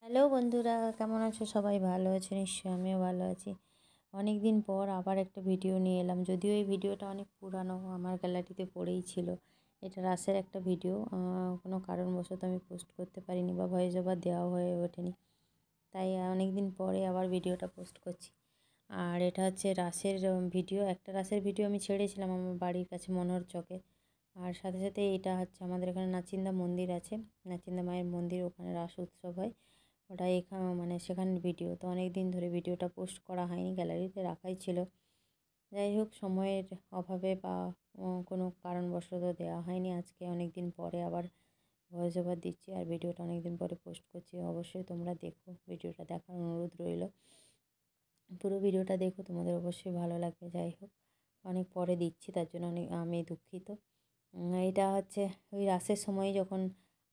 Hello বন্ধুরা, কেমন আছো? সবাই ভালো আছে নিশ্চয়ই, আমিও ভালো আছি। অনেক দিন পর আবার একটা ভিডিও নিয়ে এলাম, যদিও এই ভিডিওটা অনেক পুরানো, আমার গ্যালারিতে পড়েই ছিল। এটা রাসের একটা ভিডিও, কোনো কারণবশত আমি পোস্ট করতে পারিনি বা ভয়েস ওভার দেওয়া হয়ে ওঠেনি, তাই অনেক দিন পরে আবার ভিডিওটা পোস্ট করছি। আর এটা হচ্ছে রাসের ভিডিও, একটা রাসের ভিডিও আমি ছেড়েছিলাম আমার বাড়ির কাছে মনোহর চকে। আর সাথে সাথে এটা হচ্ছে আমাদের এখানে নাচিন্দা মন্দির আছে, নাচিন্দা মায়ের মন্দির, ওখানে রাস উৎসব হয়। ওটা মানে সেখানের ভিডিও, তো অনেক দিন ধরে ভিডিওটা পোস্ট করা হয়নি, গ্যালারিতে রাখাই ছিল। যাই হোক, সময়ের অভাবে বা কোনো কারণবশত দেওয়া হয়নি। আজকে অনেক দিন পরে আবার ভয়েস ওভার দিচ্ছি আর ভিডিওটা অনেক দিন পরে পোস্ট করছি। অবশ্যই তোমরা দেখো, ভিডিওটা দেখার অনুরোধ রইল। পুরো ভিডিওটা দেখো, তোমাদের অবশ্যই ভালো লাগবে। যাই হোক, অনেক পরে দিচ্ছি, তার জন্য আমি দুঃখিত। এটা হচ্ছে ওই রাসের সময় যখন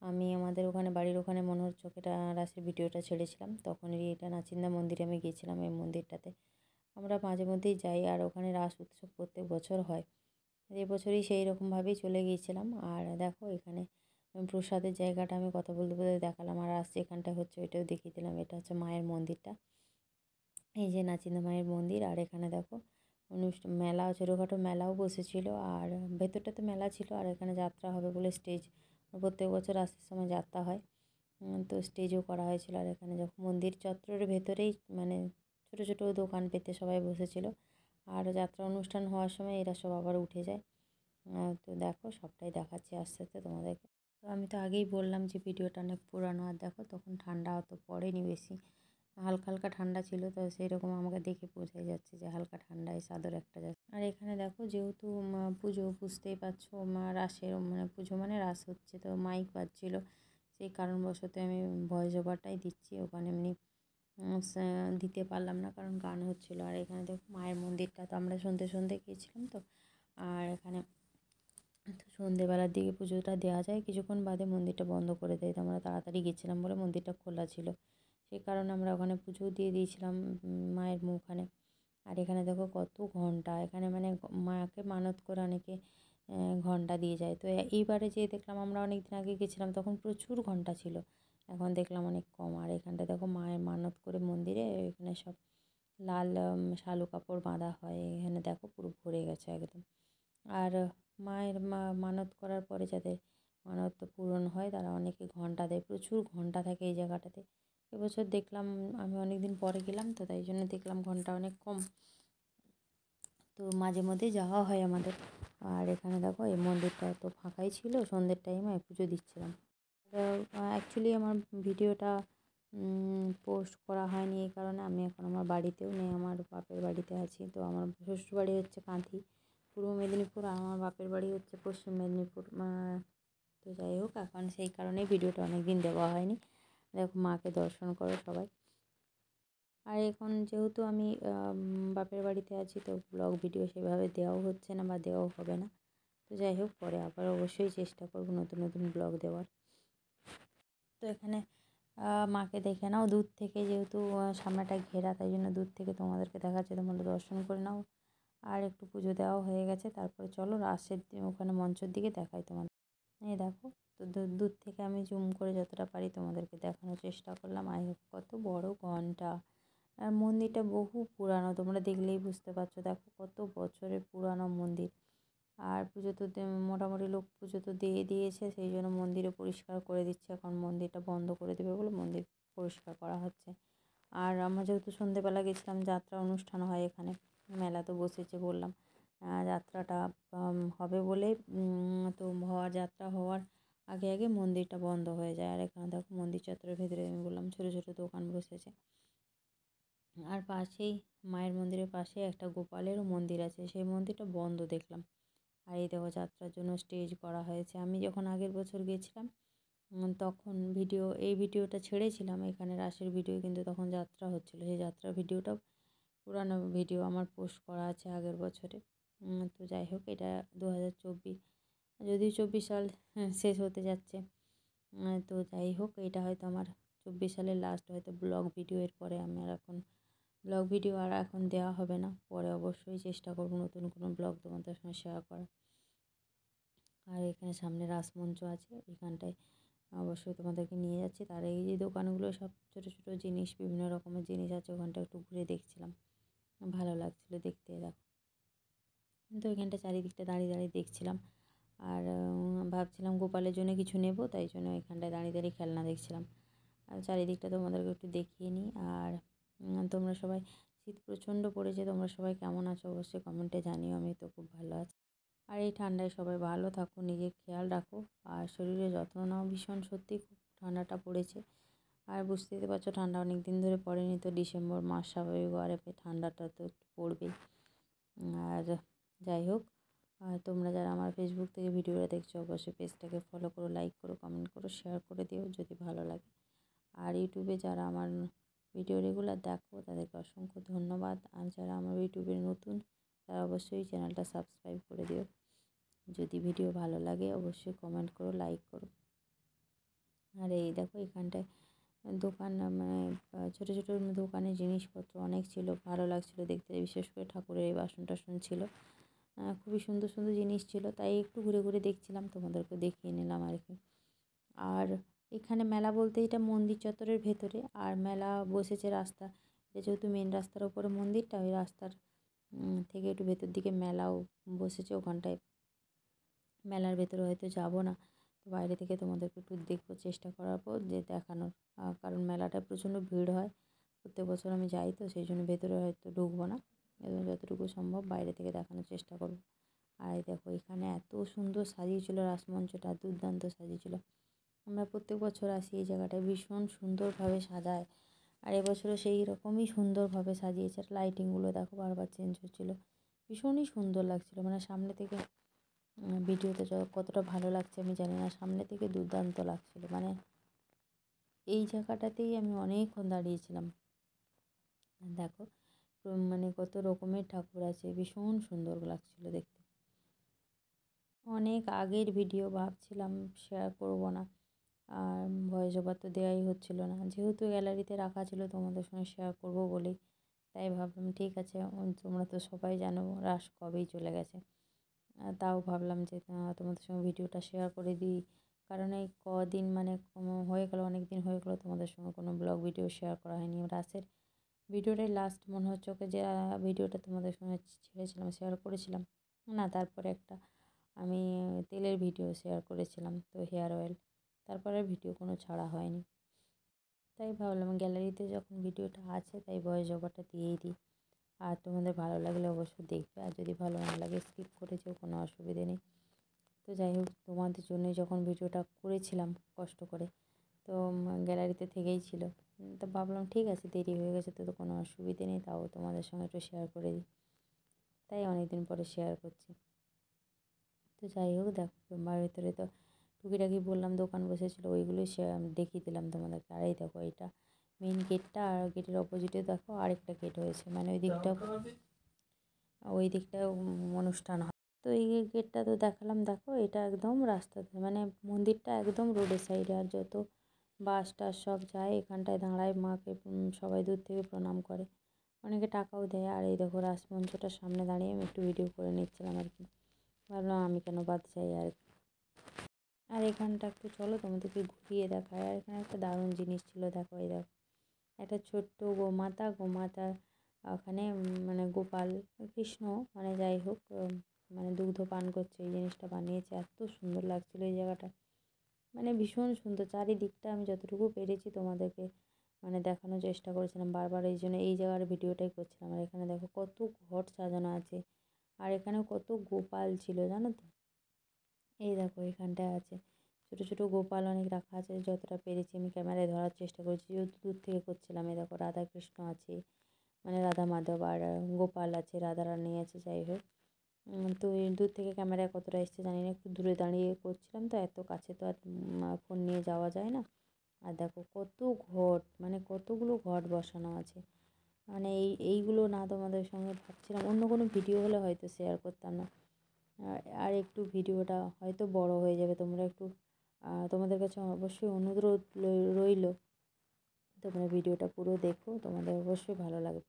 আমি আমাদের ওখানে বাড়ির ওখানে মনোহর চকেটা রাসের ভিডিওটা ছেড়েছিলাম, তখনই এটা নাচিন্দা মন্দিরে আমি গিয়েছিলাম। এই মন্দিরটাতে আমরা মাঝে মধ্যেই যাই, আর ওখানে রাস উৎসব প্রত্যেক বছর হয়। এবছরই সেই রকমভাবেই চলে গিয়েছিলাম। আর দেখো এখানে প্রসাদের জায়গাটা আমি কথা বলতে বলতে দেখালাম, আর রাস যেখানটা হচ্ছে ওইটাও দেখিয়ে দিলাম। এটা হচ্ছে মায়ের মন্দিরটা, এই যে নাচিন্দা মায়ের মন্দির। আর এখানে দেখো মেলা, ছোটোখাটো মেলাও বসেছিল, আর ভেতরটাতে মেলা ছিল। আর এখানে যাত্রা হবে বলে স্টেজ, প্রত্যেক বছর আসার সময় যাত্রা হয়, তো স্টেজও করা হয়েছিল। আর এখানে যখন মন্দির চত্বরের ভেতরেই মানে ছোটো ছোটো দোকান পেতে সবাই বসেছিল। আর যাত্রা অনুষ্ঠান হওয়ার সময় এরা সব আবার উঠে যায়। তো দেখো, সবটাই দেখাচ্ছি আস্তে আস্তে তোমাদেরকে। তো আমি তো আগেই বললাম যে ভিডিওটা অনেক পুরানো। আর দেখো, তখন ঠান্ডা অত পড়েনি বেশি, হালকা হালকা ঠান্ডা ছিল, তো সেই রকম আমাকে দেখে বোঝাই যাচ্ছে যে হালকা ঠান্ডায় চাদর একটা যাচ্ছে। আর এখানে দেখো, যেহেতু পুজো, বুঝতেই পারছো, রাসের মানে পুজো মানে রাস হচ্ছে, তো মাইক বাজছিল, সেই কারণবশত আমি ভয়েস ওভারটাই দিচ্ছি। ওখানে এমনি দিতে পারলাম না, কারণ গান হচ্ছিলো। আর এখানে দেখো মায়ের মন্দিরটা, তো আমরা সন্ধ্যে সন্ধ্যে গিয়েছিলাম তো। আর এখানে তো সন্ধ্যেবেলার দিকে পুজোটা দেওয়া যায়, কিছুক্ষণ বাদে মন্দিরটা বন্ধ করে দেয়, তো আমরা তাড়াতাড়ি গেছিলাম বলে মন্দিরটা খোলা ছিল, সেই কারণে আমরা ওখানে পুজো দিয়ে দিয়েছিলাম মায়ের মুখখানে। আর এখানে দেখো কত ঘন্টা, এখানে মানে মাকে মানত করে অনেকে ঘন্টা দিয়ে যায়। তো এইবারে যে দেখলাম, আমরা অনেক দিন আগে গেছিলাম তখন প্রচুর ঘন্টা ছিল, এখন দেখলাম অনেক কম। আর এখানটা দেখো মায়ের মানত করে মন্দিরে এখানে সব লাল শালু কাপড় বাঁধা হয়, এখানে দেখো পুরো ভরে গেছে একদম। আর মায়ের মানত করার পরে যাদের মানত পূরণ হয় তারা অনেকে ঘন্টা দেয়, প্রচুর ঘন্টা থাকে এই জায়গাটাতে। এবছর দেখলাম, আমি অনেক দিন পরে গেলাম তো, তাই জন্য দেখলাম ঘন্টা অনেক কম, তো মাঝে মধ্যে যাওয়া হয় আমাদের। আর এখানে দেখো এই মন্দিরটা তো ফাঁকাই ছিল, সন্ধ্যের টাইমে পুজো দিচ্ছিলাম। অ্যাকচুয়ালি আমার ভিডিওটা পোস্ট করা হয়নি এই কারণে, আমি এখন আমার বাড়িতেও নেই, আমার বাপের বাড়িতে আছি। তো আমার শ্বশুরবাড়ি হচ্ছে কাঁথি, পূর্ব মেদিনীপুর, আর আমার বাপের বাড়ি হচ্ছে পশ্চিম মেদিনীপুর। তো যাই হোক, এখন সেই কারণেই ভিডিওটা অনেক দিন দেওয়া হয়নি। দেখো, মাকে দর্শন করো সবাই। আর এখন যেহেতু আমি বাপের বাড়িতে আছি, তো ব্লগ ভিডিও সেভাবে দেওয়াও হচ্ছে না বা দেওয়াও হবে না। তো যাই হোক, পরে আবার অবশ্যই চেষ্টা করব নতুন নতুন ব্লগ দেওয়ার। তো এখানে মাকে দেখে নাও দূর থেকে, যেহেতু সামনেটা ঘেরা, তাই জন্য দূর থেকে তোমাদেরকে দেখাচ্ছে, তোমরা দর্শন করে নাও। আর একটু পুজো দেওয়াও হয়ে গেছে, তারপরে চলো রাসের ওখানে মঞ্চের দিকে দেখাই তোমাদের। এই দেখো, তো দূর থেকে আমি জুম করে যতটা পারি তোমাদেরকে দেখানোর চেষ্টা করলাম। কত বড় ঘন্টা, আর মন্দিরটা বহু পুরানো, তোমরা দেখলেই বুঝতে পারছো। দেখো কত বছরের পুরানো মন্দির। আর পুজো তো মোটামুটি লোক পুজো তো দিয়ে দিয়েছে, সেই জন্য মন্দিরও পরিষ্কার করে দিচ্ছে। এখন মন্দিরটা বন্ধ করে দেবে বলে মন্দির পরিষ্কার করা হচ্ছে। আর আমরা যেহেতু সন্ধেবেলা গেছিলাম, যাত্রা অনুষ্ঠান হয় এখানে, মেলা তো বসেছে বললাম, যাত্রাটা হবে বলে তো যাত্রা হওয়ার আগে আগে মন্দিরটা বন্ধ হয়ে যায়। আর এখানে দেখো মন্দির চত্বরের ভেতরে আমি বললাম ছোটো ছোটো দোকান বসেছে। আর পাশেই মায়ের মন্দিরের পাশে একটা গোপালেরও মন্দির আছে, সেই মন্দিরটা বন্ধ দেখলাম। আর এই দেখো, যাত্রার জন্য স্টেজ করা হয়েছে। আমি যখন আগের বছর গেছিলাম তখন এই ভিডিওটা ছেড়েছিলাম এখানে রাসের ভিডিও, কিন্তু তখন যাত্রা হচ্ছিলো, সেই যাত্রার ভিডিওটাও পুরানো ভিডিও আমার পোস্ট করা আছে আগের বছরে। তো যাই হোক, এটা 2024, যদিও 24 সাল শেষ হতে যাচ্ছে। তো যাই হোক, এটা হয়তো আমার 24 সালের লাস্ট হয়তো ব্লগ ভিডিও। এর পরে আমার এখন ব্লগ ভিডিও আর এখন দেওয়া হবে না, পরে অবশ্যই চেষ্টা করব নতুন কোনো ব্লগ তোমাদের সঙ্গে শেয়ার করার। আর এখানে সামনে রাসমঞ্চ আছে, এখানটায় অবশ্যই তোমাদেরকে নিয়ে যাচ্ছি। তার এই যে দোকানগুলো সব ছোটো ছোটো জিনিস, বিভিন্ন রকমের জিনিস আছে, ওখানটা একটু ঘুরে দেখছিলাম, ভালো লাগছিলো দেখতে। দেখো তো এখানটা চারিদিকটা দাঁড়িয়ে দাঁড়িয়ে দেখছিলাম, আর ভাবছিলাম গোপালের জন্য কিছু নেব, তাই জন্য এখানটায় দাঁড়িয়ে দাঁড়িয়ে খেলনা দেখছিলাম। আর চারিদিকটা তোমাদেরকে একটু দেখিয়ে নিই। আর তোমরা সবাই, শীত প্রচণ্ড পড়েছে, তোমরা সবাই কেমন আছো অবশ্যই কমেন্টে জানিও। আমি তো খুব ভালো আছি। আর এই ঠান্ডায় সবাই ভালো থাকো, নিজের খেয়াল রাখো, আর শরীরের যত্ন নাও। ভীষণ সত্যি খুব ঠান্ডাটা পড়েছে, আর বুঝতেই তো পারছো ঠান্ডা অনেক দিন ধরে পড়েনি, তো ডিসেম্বর মাস স্বাভাবিক, আর ঠান্ডাটা তো একটু পড়বেই। আর যাই হোক, আর তোমরা যারা আমার ফেসবুক থেকে ভিডিওটা দেখছো অবশ্যই পেজটাকে ফলো করো, লাইক করো, কমেন্ট করো, শেয়ার করে দিও যদি ভালো লাগে। আর ইউটিউবে যারা আমার ভিডিও রেগুলার দেখো তাদেরকে অসংখ্য ধন্যবাদ। আর যারা আমার ইউটিউবে নতুন তারা অবশ্যই চ্যানেলটা সাবস্ক্রাইব করে দিও। যদি ভিডিও ভালো লাগে অবশ্যই কমেন্ট করো, লাইক করো। আর এই দেখো এখানটায় দোকান, মানে ছোটো ছোটো দোকানে জিনিসপত্র অনেক ছিল, ভালো লাগছিলো দেখতে। বিশেষ করে ঠাকুরের এই বাসন টাসন ছিল, খুবই সুন্দর সুন্দর জিনিস ছিল, তাই একটু ঘুরে ঘুরে দেখছিলাম, তোমাদেরকে দেখিয়ে নিলাম আর কি। আর এখানে মেলা বলতে এটা মন্দির চত্বরের ভেতরে, আর মেলা বসেছে রাস্তা, এটা যেহেতু মেন রাস্তার ওপরে মন্দিরটা, ওই রাস্তার থেকে একটু ভেতর দিকে মেলাও বসেছে ওখানটায়। মেলার ভেতরে হয়তো যাবো না, তো বাইরে থেকে তোমাদেরকে একটু দেখবো, চেষ্টা করার পর যে দেখানোর, কারণ মেলাটায় প্রচণ্ড ভিড় হয়, প্রত্যেক বছর আমি যাই, তো সেই জন্য ভেতরে হয়তো ঢুকবো না, এবং যতটুকু সম্ভব বাইরে থেকে দেখানোর চেষ্টা করবো। আর এই দেখো এখানে এত সুন্দর সাজিয়েছিল রাসমঞ্চটা, দুর্দান্ত সাজিয়েছিল। আমরা প্রত্যেক বছর আসি এই জায়গাটায়, ভীষণ সুন্দরভাবে সাজায়, আর এবছরও সেই রকমই সুন্দরভাবে সাজিয়েছে। আর লাইটিংগুলো দেখো বারবার চেঞ্জ হচ্ছিলো, ভীষণই সুন্দর লাগছিলো। মানে সামনে থেকে ভিডিওতে কতটা ভালো লাগছে আমি জানি না, সামনে থেকে দুর্দান্ত লাগছিলো। মানে এই জায়গাটাতেই আমি অনেকক্ষণ দাঁড়িয়েছিলাম। দেখো মানে কত রকমের ঠাকুর আছে, ভীষণ সুন্দর লাগছিলো দেখতে। অনেক আগের ভিডিও, ভাবছিলাম শেয়ার করব না, আর ভয়েস ওভার তো দেওয়াই হচ্ছিলো না, যেহেতু গ্যালারিতে রাখা ছিল তোমাদের সঙ্গে শেয়ার করব বলেই, তাই ভাবলাম ঠিক আছে, তোমরা তো সবাই জানো রাস কবেই চলে গেছে, তাও ভাবলাম যে তোমাদের সঙ্গে ভিডিওটা শেয়ার করে দিই। কারণ এই কদিন মানে হয়ে গেল, অনেক দিন হয়ে গেল তোমাদের সঙ্গে কোনো ব্লগ ভিডিও শেয়ার করা হয়নি। রাসের ভিডিওটাই লাস্ট মনে হচ্ছে, ওকে যে ভিডিওটা তোমাদের সঙ্গে ছেড়েছিলাম, শেয়ার করেছিলাম না, তারপরে একটা আমি তেলের ভিডিও শেয়ার করেছিলাম, তো হেয়ার অয়েল, তারপরে ভিডিও কোনো ছাড়া হয়নি। তাই ভাবলাম গ্যালারিতে যখন ভিডিওটা আছে তাই ভয়েস ওভারটা দিয়েই দিই। আর তোমাদের ভালো লাগলে অবশ্যই দেখবে, আর যদি ভালো না লাগে স্কিপ করে যেও, কোনো অসুবিধে নেই। তো যাই হোক, তোমাদের জন্যই যখন ভিডিওটা করেছিলাম কষ্ট করে, তো গ্যালারিতে থেকেই ছিল, তো ভাবলাম ঠিক আছে, দেরি হয়ে গেছে তো কোনো অসুবিধে নেই, তাও তোমাদের সঙ্গে একটু শেয়ার করে দিই, তাই অনেক দিন পরে শেয়ার করছি। তো যাই হোক, দেখো তোমার ভেতরে তো টুকিটাকি বললাম দোকান বসেছিলো, ওইগুলোই দেখিয়ে দিলাম তোমাদেরকে। আর এই দেখো এটা মেন গেটটা, আর গেটের অপোজিটে দেখো আরেকটা গেট হয়েছে, মানে ওই দিকটাও অনুষ্ঠান হয়। তো এই গেটটা তো দেখালাম, দেখো এটা একদম রাস্তাতে, মানে মন্দিরটা একদম রোডের সাইডে, আর যত বাস টাস সব যায় এখানটায় দাঁড়ায়, মাকে সবাই দূর থেকে প্রণাম করে, অনেকে টাকাও দেয়। আর এই দেখো রাসমঞ্চটার সামনে দাঁড়িয়ে আমি একটু ভিডিও করে নিচ্ছিলাম আর কি, ভাবলাম আমি কেন বাদ যাই আর কি। আর এখানটা একটু চলো তোমাদেরকে ঘুরিয়ে দেখায়। আর এখানে একটা দারুণ জিনিস ছিল, দেখো এই দেখো একটা ছোট্ট গোমাতা ওখানে, মানে গোপাল কৃষ্ণ, মানে যাই হোক, মানে দুগ্ধ পান করছে, এই জিনিসটা বানিয়েছে, এত সুন্দর লাগছিলো এই জায়গাটা, মানে ভীষণ সুন্দর। চারিদিকটা আমি যতটুকু পেরেছি তোমাদেরকে মানে দেখানোর চেষ্টা করেছিলাম বারবার, এই জন্য এই জায়গার ভিডিওটাই করছিলাম। আর এখানে দেখো কত ঘট সাজানো আছে, আর এখানে কত গোপাল ছিল জানো তো। এই দেখো এখানটায় আছে ছোটো ছোটো গোপাল অনেক রাখা আছে, যতটা পেরেছি আমি ক্যামেরায় ধরার চেষ্টা করেছি, যেহেতু দূর থেকে করছিলাম। এই দেখো রাধা কৃষ্ণ আছে, মানে রাধা মাধব, আর গোপাল আছে, রাধা রানী আছে, যাই হোক। তো এই দূর থেকে ক্যামেরায় কতটা এসছে জানি না, একটু দূরে দাঁড়িয়ে করছিলাম, তো এত কাছে তো আর ফোন নিয়ে যাওয়া যায় না। আর দেখো কত ঘট, মানে কতগুলো ঘট বসানো আছে, মানে এইগুলো না তোমাদের সঙ্গে ভাবছিলাম অন্য কোনো ভিডিও হলে হয়তো শেয়ার করতাম না, আর একটু ভিডিওটা হয়তো বড় হয়ে যাবে, তোমরা একটু তোমাদের কাছে অবশ্যই অনুরোধ রইল, তোমরা ভিডিওটা পুরো দেখো, তোমাদের অবশ্যই ভালো লাগবে।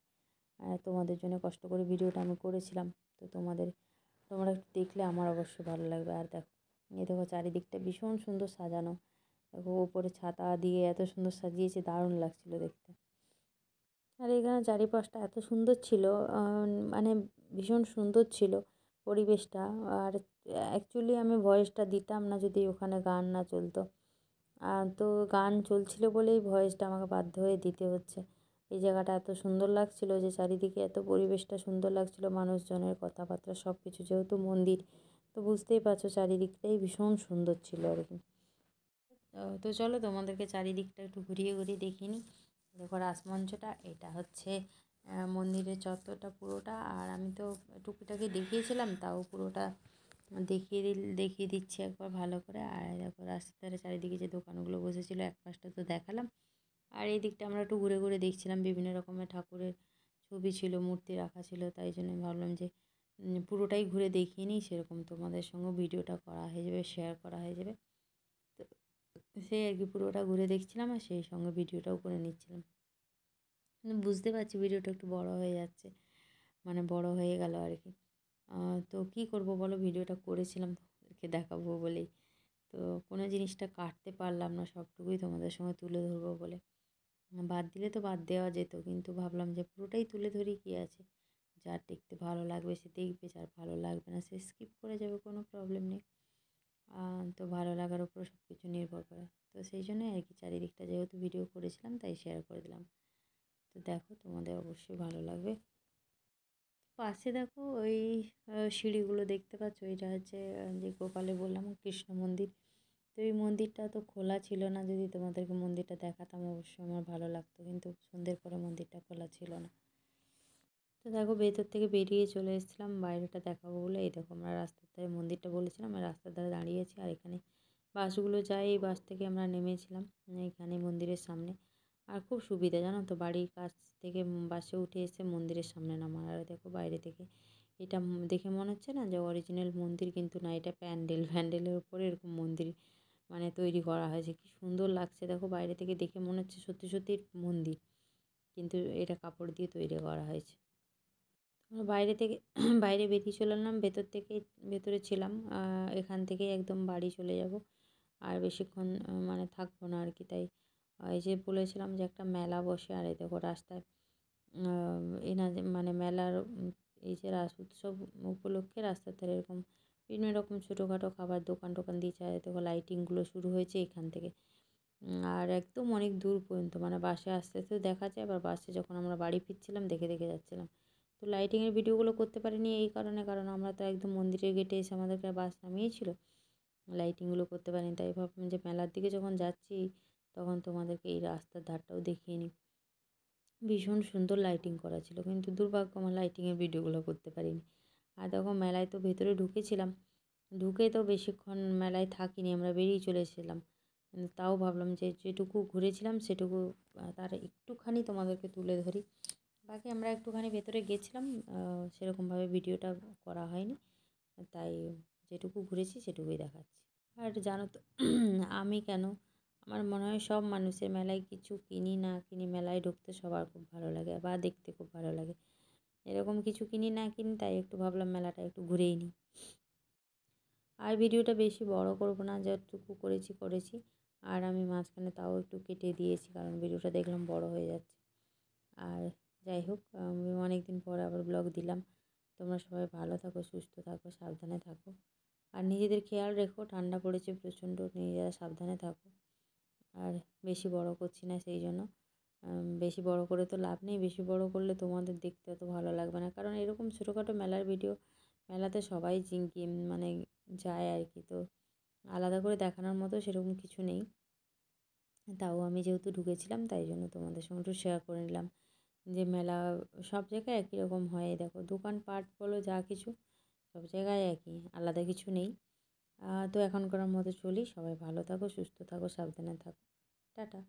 তোমাদের জন্য কষ্ট করে ভিডিওটা আমি করেছিলাম, তো তোমরা একটু দেখলে আমার অবশ্যই ভালো লাগবে। আর দেখো এই দেখো চারিদিকটা ভীষণ সুন্দর সাজানো, দেখো ওপরে ছাতা দিয়ে এত সুন্দর সাজিয়েছে, দারুণ লাগছিল দেখতে। আর এখানে চারিপাশটা এত সুন্দর ছিল, মানে ভীষণ সুন্দর ছিল পরিবেশটা। আর অ্যাকচুয়ালি আমি ভয়েসটা দিতাম না যদি ওখানে গান না চলতো। তো গান চলছিল বলেই ভয়েসটা আমাকে বাধ্য হয়ে দিতে হচ্ছে। এই জায়গাটা এত সুন্দর লাগছিল যে চারিদিকে এত পরিবেশটা সুন্দর লাগছিল, মানুষজনের কথাবার্তা সব কিছু, যেহেতু মন্দির তো বুঝতেই পারছো চারিদিকটাই ভীষণ সুন্দর ছিল আর কি। তো চলো তোমাদেরকে চারিদিকটা একটু ঘুরিয়ে ঘুরিয়ে দেখিয়ে নিই। দেখো রাসমঞ্চটা, এটা হচ্ছে মন্দিরের চত্বরটা পুরোটা। আর আমি তো টুকিটাকি দেখিয়েছিলাম, তাও পুরোটা দেখিয়ে দিচ্ছি একবার ভালো করে। আর দেখো রাস্তার ধারে চারিদিকে যে দোকানগুলো বসেছিল, এক পাশটা তো দেখালাম। আর এই দিকটা আমরা একটু ঘুরে ঘুরে দেখছিলাম, বিভিন্ন রকমের ঠাকুরের ছবি ছিল, মূর্তি রাখা ছিল, তাই জন্য ভাবলাম যে পুরোটাই ঘুরে দেখিয়ে নিই, সেরকম তোমাদের সঙ্গে ভিডিওটা করা হয়ে যাবে, শেয়ার করা হয়ে যাবে। তো সেই আর কি পুরোটা ঘুরে দেখছিলাম আর সেই সঙ্গে ভিডিওটাও করে নিচ্ছিলাম। বুঝতে পারছি ভিডিওটা একটু বড় হয়ে যাচ্ছে, মানে বড় হয়ে গেল আর কি। তো কী করব বলো, ভিডিওটা করেছিলাম তোমাদেরকে দেখাবো বলেই, তো কোনো জিনিসটা কাটতে পারলাম না, সবটুকুই তোমাদের সঙ্গে তুলে ধরবো বলে। বাদ দিলে তো বাদ দেওয়া যেত, কিন্তু ভাবলাম যে পুরোটাই তুলে ধরি, কী আছে, যার দেখতে ভালো লাগবে সে দেখবে, যার ভালো লাগবে না সে স্কিপ করে যাবে, কোনো প্রবলেম নেই। তো ভালো লাগার উপর সব কিছু নির্ভর করে। তো সেই জন্যই আর কি চারিদিকটা যেহেতু ভিডিও করেছিলাম তাই শেয়ার করে দিলাম। তো দেখো তোমাদের অবশ্যই ভালো লাগবে। পাশে দেখো ওই সিঁড়িগুলো দেখতে পাচ্ছ, এটা হচ্ছে যে গোপালে বললাম কৃষ্ণ মন্দির। তো এই মন্দিরটা তো খোলা ছিল না, যদি তোমাদেরকে মন্দিরটা দেখাতাম অবশ্যই আমার ভালো লাগতো, কিন্তু সন্ধ্যের পরে মন্দিরটা খোলা ছিল না। তো দেখো ভেতর থেকে বেরিয়ে চলে এসেছিলাম বাইরেটা দেখাবো বলে। এই দেখো আমরা রাস্তার ধারে মন্দিরটা বলেছিলাম, আর রাস্তার ধারে দাঁড়িয়েছি, আর এখানে বাসগুলো যায়, এই বাস থেকে আমরা নেমেছিলাম এখানে মন্দিরের সামনে। আর খুব সুবিধা জানো তো, বাড়ির কাছ থেকে বাসে উঠে এসে মন্দিরের সামনে নামার। আর দেখো বাইরে থেকে এটা দেখে মনে হচ্ছে না যে অরিজিনাল মন্দির, কিন্তু না, এটা প্যান্ডেলের উপরে এরকম মন্দির মানে তৈরি করা হয়েছে। কি সুন্দর লাগছে দেখো, বাইরে থেকে দেখে মনে হচ্ছে সত্যি সত্যি মন্দির, কিন্তু এটা কাপড় দিয়ে তৈরি করা হয়েছে। আমরা বাইরে থেকে বাইরে বেরিয়ে চলে এলাম, ভেতর থেকে ভেতরে ছিলাম। এখান থেকে একদম বাড়ি চলে যাব, আর বেশিক্ষণ মানে থাকবো না আর কি। তাই এই যে বলেছিলাম যে একটা মেলা বসে, আর এই দেখো রাস্তায় মানে মেলার এই যে রাস উৎসব উপলক্ষে রাস্তার ধারে এরকম বিভিন্ন রকম ছোটোখাটো খাবার দোকান টোকান দিয়েছে। আর দেখো লাইটিংগুলো শুরু হয়েছে এখান থেকে, আর একদম অনেক দূর পর্যন্ত, মানে বাসে আস্তে আস্তে দেখা যায়, আবার বাসে যখন আমরা বাড়ি ফিরছিলাম দেখে দেখে যাচ্ছিলাম। তো লাইটিংয়ের ভিডিওগুলো করতে পারিনি এই কারণে, কারণ আমরা তো একদম মন্দিরের গেটে এসে আমাদেরকে বাস নামিয়েছিল, লাইটিংগুলো করতে পারিনি। তাই ভাবলাম যে মেলার দিকে যখন যাচ্ছি তখন তোমাদেরকে এই রাস্তার ধারটাও দেখিয়ে নিই। ভীষণ সুন্দর লাইটিং করা ছিল, কিন্তু দুর্ভাগ্য আমার লাইটিংয়ের ভিডিওগুলো করতে পারিনি। আর দেখো মেলায় তো ভেতরে ঢুকেছিলাম, ঢুকে তো বেশিক্ষণ মেলায় থাকিনি, আমরা বেরিয়ে চলে এসেছিলাম। তাও ভাবলাম যে যেটুকু ঘুরেছিলাম সেটুকু তার একটুখানি তোমাদেরকে তুলে ধরি। বাকি আমরা একটুখানি ভেতরে গেছিলাম, সেরকমভাবে ভিডিওটা করা হয়নি, তাই যেটুকু ঘুরেছি সেটুকুই দেখাচ্ছি। আর জানো তো আমি কেন, আমার মনে হয় সব মানুষের মেলায় কিছু কিনি না কিনি, মেলায় ঢুকতে সবার খুব ভালো লাগে বা দেখতে খুব ভালো লাগে। এরকম কিছু কিনি না কিনি, তাই একটু ভাবলাম মেলাটা একটু ঘুরেই নিই। আর ভিডিওটা বেশি বড় করব না, যতটুকু করেছি। আর আমি মাঝখানে তাও একটু কেটে দিয়েছি, কারণ ভিডিওটা দেখলাম বড় হয়ে যাচ্ছে। আর যাই হোক, আমি অনেক দিন পর আবার ব্লগ দিলাম। তোমরা সবাই ভালো থাকো, সুস্থ থাকো, সাবধানে থাকো, আর নিজেদের খেয়াল রেখো। ঠান্ডা পড়েছে প্রচণ্ড, নিজেরা সাবধানে থাকো। আর বেশি বড় করছি না সেই জন্য, বেশি বড় করে তো লাভ নেই, বেশি বড় করলে তোমাদের দেখতে অত ভালো লাগবে না, কারণ এরকম ছোটোখাটো মেলার ভিডিও মেলাতে সবাই মানে যায় আর কি। তো আলাদা করে দেখানোর মতো সেরকম কিছু নেই, তাও আমি যেহেতু ঢুকেছিলাম তাই জন্য তোমাদের সঙ্গে একটু শেয়ার করে নিলাম যে মেলা সব জায়গায় একই রকম হয়। দেখো দোকানপাট বলো যা কিছু সব জায়গায় একই, আলাদা কিছু নেই। তো এখনকার মতো চলি, সবাই ভালো থাকো, সুস্থ থাকো, সাবধানে থাকো, টাটা।